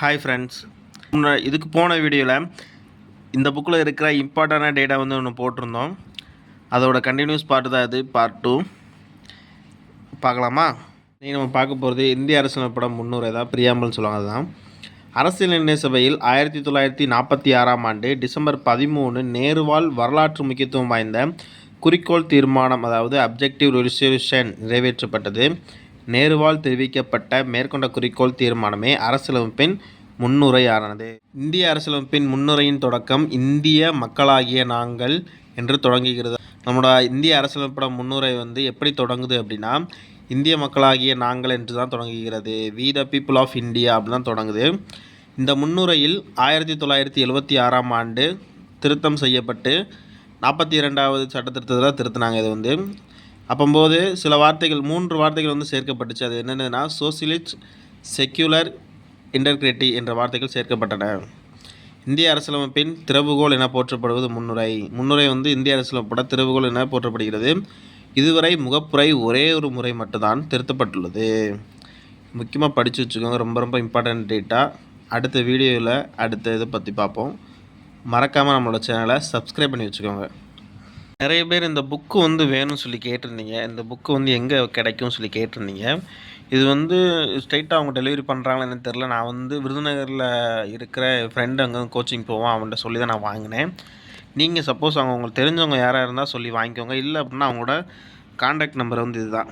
Hi friends, இதுக்கு போன வீடியோவில் இந்த புக்கில் இருக்கிற இம்பார்ட்டண்டான டேட்டா வந்து ஒன்று போட்டிருந்தோம். அதோட கண்டினியூஸ் பார்ட் தான் இது, பார்ட் 2 பார்க்கலாமா? நீங்கள் நம்ம பார்க்க போகிறது இந்திய அரசியலமைப்படம் முன்னுரை தான், பிரியாம்பல்னு சொல்லுவாங்க. அதுதான் அரசியல் நிர்ணய சபையில் 1946ஆம் ஆண்டு டிசம்பர் 13 நேருவால் வரலாற்று முக்கியத்துவம் வாய்ந்த குறிக்கோள் தீர்மானம், அதாவது அப்ஜெக்டிவ் ரெசல்யூஷன் நிறைவேற்றப்பட்டது. நேருவால் தெரிவிக்கப்பட்ட மேற்கொண்ட குறிக்கோள் தீர்மானமே அரசியலமைப்பின் முன்னுரையானது. இந்திய அரசியலமைப்பின் முன்னுரையின் தொடக்கம் இந்திய மக்களாகிய நாங்கள் என்று தொடங்குகிறது. நம்மளோட இந்திய அரசியலமைப்போட முன்னுரை வந்து எப்படி தொடங்குது அப்படின்னா, இந்திய மக்களாகிய நாங்கள் என்று தான் தொடங்குகிறது. We the people of India அப்படி தான் தொடங்குது. இந்த முன்னுரையில் 1976ஆம் ஆண்டு திருத்தம் செய்யப்பட்டு 42வது சட்ட திருத்தத்தில் திருத்தினாங்க. இது வந்து அப்போது சில வார்த்தைகள் 3 வார்த்தைகள் வந்து சேர்க்கப்பட்டுச்சு. அது என்னென்னா சோசியலிஸ்ட், செக்யூலர், இன்டர்கிரேட்டி என்ற வார்த்தைகள் சேர்க்கப்பட்டன. இந்திய அரசியலமைப்பின் திறவுகோல் என போற்றப்படுவது முன்னுரை. முன்னுரை வந்து இந்திய அரசியலமைப்போட திறவுகோல் என போற்றப்படுகிறது. இதுவரை முகப்புரை ஒரே ஒரு முறை மட்டும்தான் திருத்தப்பட்டுள்ளது. முக்கியமாக படித்து வச்சுக்கோங்க, ரொம்ப ரொம்ப இம்பார்ட்டன்ட் டேட்டா. அடுத்த வீடியோவில் அடுத்த இதை பற்றி பார்ப்போம். மறக்காமல் நம்மளோட சேனலை சப்ஸ்கிரைப் பண்ணி வச்சுக்கோங்க. நிறைய பேர் இந்த புக்கு வந்து வேணும்னு சொல்லி கேட்டிருந்தீங்க. இந்த புக்கு வந்து எங்கே கிடைக்கும்னு சொல்லி கேட்டிருந்தீங்க. இது வந்து ஸ்ட்ரைட்டாக அவங்க டெலிவரி பண்ணுறாங்கன்னு எனக்கு தெரில. நான் வந்து விருதுநகரில் இருக்கிற ஃப்ரெண்டு அங்கே கோச்சிங் போவோம், அவன்கிட்ட சொல்லி தான் நான் வாங்கினேன். நீங்கள் சப்போஸ் அவங்க உங்களுக்கு தெரிஞ்சவங்க யாராக இருந்தால் சொல்லி வாங்கிக்கோங்க. இல்லை அப்படின்னா அவங்களோட கான்டாக்ட் நம்பர் வந்து இதுதான்.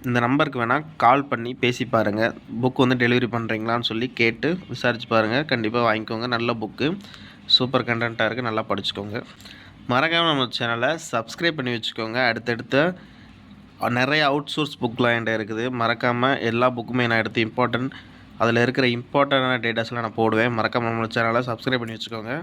இந்த நம்பருக்கு வேணால் கால் பண்ணி பேசி பாருங்கள். புக்கு வந்து டெலிவரி பண்ணுறீங்களான்னு சொல்லி கேட்டு விசாரித்து பாருங்கள். கண்டிப்பாக வாங்கிக்கோங்க. நல்ல புக்கு, சூப்பர் கண்டென்ட்டாக இருக்குது, நல்லா படிச்சுக்கோங்க. மறக்காமல் நம்ம சேனலை சப்ஸ்கிரைப் பண்ணி வச்சுக்கோங்க. அடுத்தடுத்த நிறைய அவுட் சோர்ஸ் புக்லாம் என்கிட்ட இருக்குது. மறக்காமல் எல்லா புக்குமே நான் எடுத்து அதில் இருக்கிற இம்பார்ட்டண்டான டேட்டாஸ்லாம் நான் போடுவேன். மறக்காமல் நம்ம சேனலை சப்ஸ்கிரைப் பண்ணி வச்சுக்கோங்க.